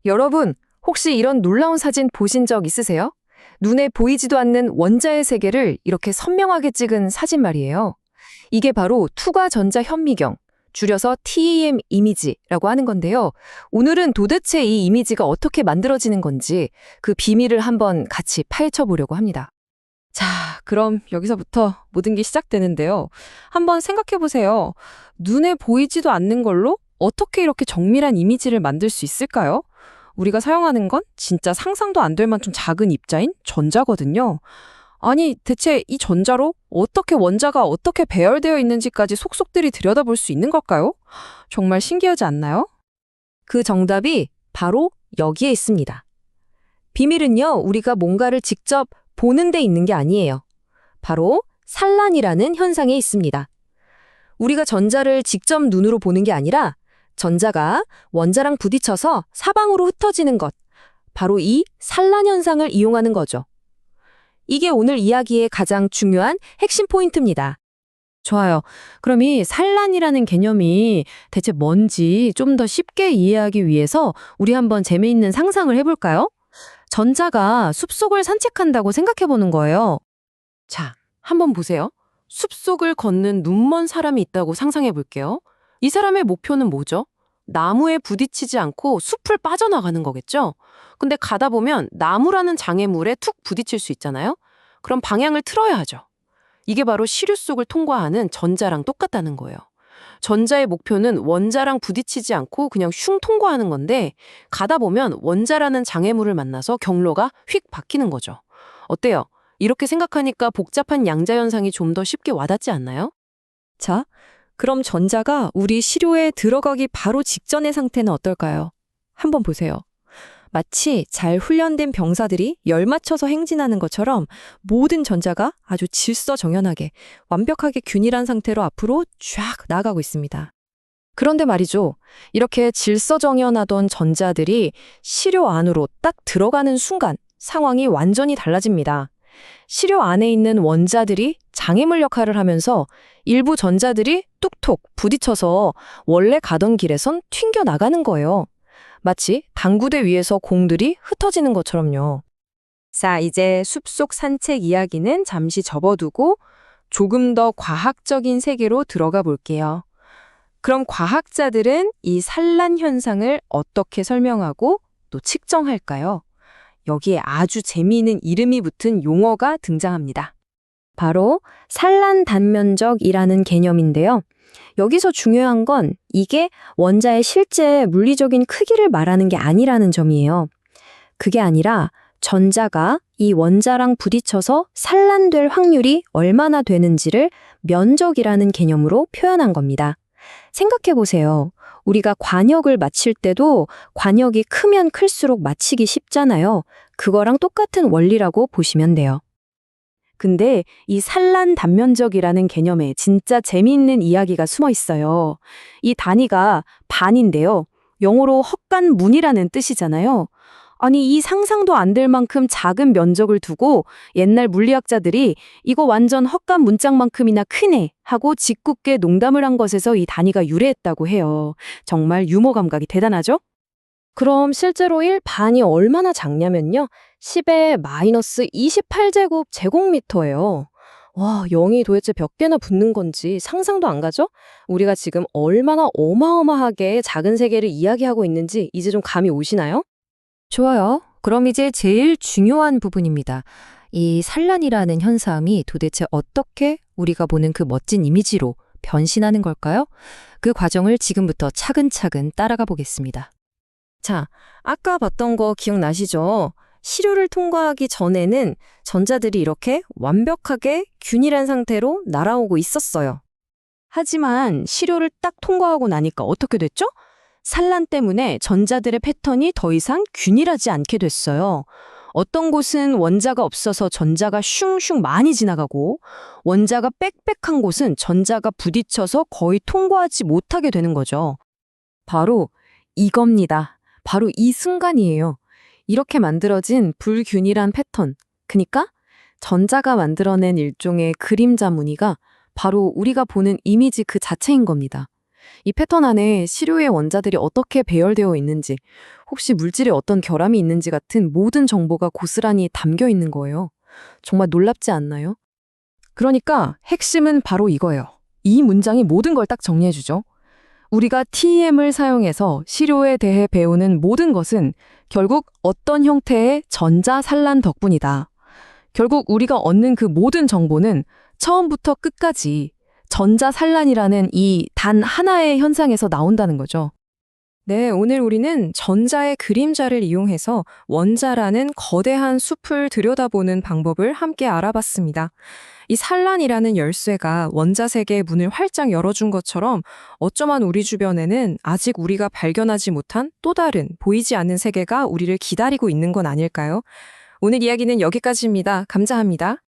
여러분, 혹시 이런 놀라운 사진 보신 적 있으세요? 눈에 보이지도 않는 원자의 세계를 이렇게 선명하게 찍은 사진 말이에요. 이게 바로 투과전자 현미경, 줄여서 TEM 이미지라고 하는 건데요. 오늘은 도대체 이 이미지가 어떻게 만들어지는 건지 그 비밀을 한번 같이 파헤쳐보려고 합니다. 자, 그럼 여기서부터 모든 게 시작되는데요. 한번 생각해 보세요. 눈에 보이지도 않는 걸로 어떻게 이렇게 정밀한 이미지를 만들 수 있을까요? 우리가 사용하는 건 진짜 상상도 안 될 만큼 작은 입자인 전자거든요. 아니, 대체 이 전자로 어떻게 원자가 어떻게 배열되어 있는지까지 속속들이 들여다볼 수 있는 걸까요? 정말 신기하지 않나요? 그 정답이 바로 여기에 있습니다. 비밀은요, 우리가 뭔가를 직접 보는 데 있는 게 아니에요. 바로 산란이라는 현상에 있습니다. 우리가 전자를 직접 눈으로 보는 게 아니라 전자가 원자랑 부딪혀서 사방으로 흩어지는 것, 바로 이 산란 현상을 이용하는 거죠. 이게 오늘 이야기의 가장 중요한 핵심 포인트입니다. 좋아요. 그럼 이 산란이라는 개념이 대체 뭔지 좀 더 쉽게 이해하기 위해서 우리 한번 재미있는 상상을 해볼까요? 전자가 숲속을 산책한다고 생각해보는 거예요. 자, 한번 보세요. 숲속을 걷는 눈먼 사람이 있다고 상상해볼게요. 이 사람의 목표는 뭐죠? 나무에 부딪히지 않고 숲을 빠져나가는 거겠죠? 근데 가다 보면 나무라는 장애물에 툭 부딪힐 수 있잖아요? 그럼 방향을 틀어야 하죠. 이게 바로 시류 속을 통과하는 전자랑 똑같다는 거예요. 전자의 목표는 원자랑 부딪히지 않고 그냥 슝 통과하는 건데 가다 보면 원자라는 장애물을 만나서 경로가 휙 바뀌는 거죠. 어때요? 이렇게 생각하니까 복잡한 양자 현상이 좀 더 쉽게 와닿지 않나요? 자, 그럼 전자가 우리 시료에 들어가기 바로 직전의 상태는 어떨까요? 한번 보세요. 마치 잘 훈련된 병사들이 열 맞춰서 행진하는 것처럼 모든 전자가 아주 질서정연하게 완벽하게 균일한 상태로 앞으로 쫙 나아가고 있습니다. 그런데 말이죠. 이렇게 질서정연하던 전자들이 시료 안으로 딱 들어가는 순간 상황이 완전히 달라집니다. 시료 안에 있는 원자들이 장애물 역할을 하면서 일부 전자들이 뚝뚝 부딪혀서 원래 가던 길에선 튕겨 나가는 거예요. 마치 당구대 위에서 공들이 흩어지는 것처럼요. 자, 이제 숲속 산책 이야기는 잠시 접어두고 조금 더 과학적인 세계로 들어가 볼게요. 그럼 과학자들은 이 산란 현상을 어떻게 설명하고 또 측정할까요? 여기에 아주 재미있는 이름이 붙은 용어가 등장합니다. 바로 산란 단면적이라는 개념인데요. 여기서 중요한 건 이게 원자의 실제 물리적인 크기를 말하는 게 아니라는 점이에요. 그게 아니라 전자가 이 원자랑 부딪혀서 산란될 확률이 얼마나 되는지를 면적이라는 개념으로 표현한 겁니다. 생각해 보세요. 우리가 관역을 맞힐 때도 관역이 크면 클수록 맞히기 쉽잖아요. 그거랑 똑같은 원리라고 보시면 돼요. 근데 이 산란 단면적이라는 개념에 진짜 재미있는 이야기가 숨어 있어요. 이 단위가 반인데요. 영어로 헛간문이라는 뜻이잖아요. 아니, 이 상상도 안 될 만큼 작은 면적을 두고 옛날 물리학자들이 이거 완전 헛간 문짝만큼이나 크네 하고 짓궂게 농담을 한 것에서 이 단위가 유래했다고 해요. 정말 유머 감각이 대단하죠? 그럼 실제로 1반이 얼마나 작냐면요. 10의 마이너스 28제곱 제곱미터예요. 와, 0이 도대체 몇 개나 붙는 건지 상상도 안 가죠? 우리가 지금 얼마나 어마어마하게 작은 세계를 이야기하고 있는지 이제 좀 감이 오시나요? 좋아요. 그럼 이제 제일 중요한 부분입니다. 이 산란이라는 현상이 도대체 어떻게 우리가 보는 그 멋진 이미지로 변신하는 걸까요? 그 과정을 지금부터 차근차근 따라가 보겠습니다. 자, 아까 봤던 거 기억나시죠? 시료를 통과하기 전에는 전자들이 이렇게 완벽하게 균일한 상태로 날아오고 있었어요. 하지만 시료를 딱 통과하고 나니까 어떻게 됐죠? 산란 때문에 전자들의 패턴이 더 이상 균일하지 않게 됐어요. 어떤 곳은 원자가 없어서 전자가 슝슝 많이 지나가고 원자가 빽빽한 곳은 전자가 부딪혀서 거의 통과하지 못하게 되는 거죠. 바로 이겁니다. 바로 이 순간이에요. 이렇게 만들어진 불균일한 패턴, 그러니까 전자가 만들어낸 일종의 그림자 무늬가 바로 우리가 보는 이미지 그 자체인 겁니다. 이 패턴 안에 시료의 원자들이 어떻게 배열되어 있는지, 혹시 물질에 어떤 결함이 있는지 같은 모든 정보가 고스란히 담겨 있는 거예요. 정말 놀랍지 않나요? 그러니까 핵심은 바로 이거예요. 이 문장이 모든 걸 딱 정리해주죠. 우리가 TEM을 사용해서 시료에 대해 배우는 모든 것은 결국 어떤 형태의 전자산란 덕분이다. 결국 우리가 얻는 그 모든 정보는 처음부터 끝까지 전자산란이라는 이 단 하나의 현상에서 나온다는 거죠. 네, 오늘 우리는 전자의 그림자를 이용해서 원자라는 거대한 숲을 들여다보는 방법을 함께 알아봤습니다. 이 산란이라는 열쇠가 원자 세계의 문을 활짝 열어준 것처럼 어쩌면 우리 주변에는 아직 우리가 발견하지 못한 또 다른 보이지 않는 세계가 우리를 기다리고 있는 건 아닐까요? 오늘 이야기는 여기까지입니다. 감사합니다.